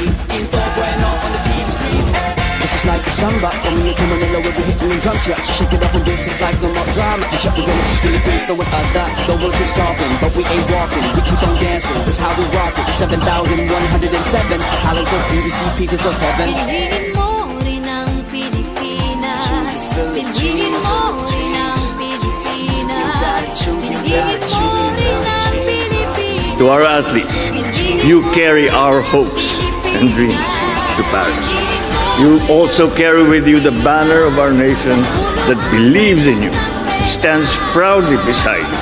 me. Quinto bueno on the TV screen. This is like a samba, coming into Manila with the hitting and drum shots. You shake it up and dance it like no more drama. You check the game, it's Philippines, throwing a dot. The world keeps talking, but we ain't walking. We keep on dancing, that's how we rock it. 7,107 islands of beauty, pieces of heaven. Piliin mo rin ang Pilipinas. Piliin mo rin ang Pilipinas. Piliin mo rin ang Pilipinas. To our athletes, you carry our hopes and dreams to Paris. You also carry with you the banner of our nation that believes in you, stands proudly beside you,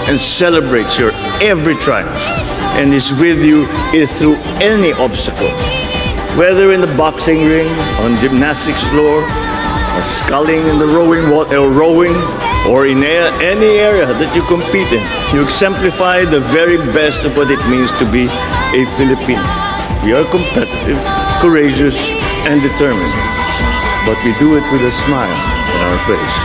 and celebrates your every triumph, and is with you through any obstacle. Whether in the boxing ring, on gymnastics floor, or sculling in the rowing, or in any area that you compete in, you exemplify the very best of what it means to be a Filipino. We are competitive, courageous, and determined, but we do it with a smile on our face.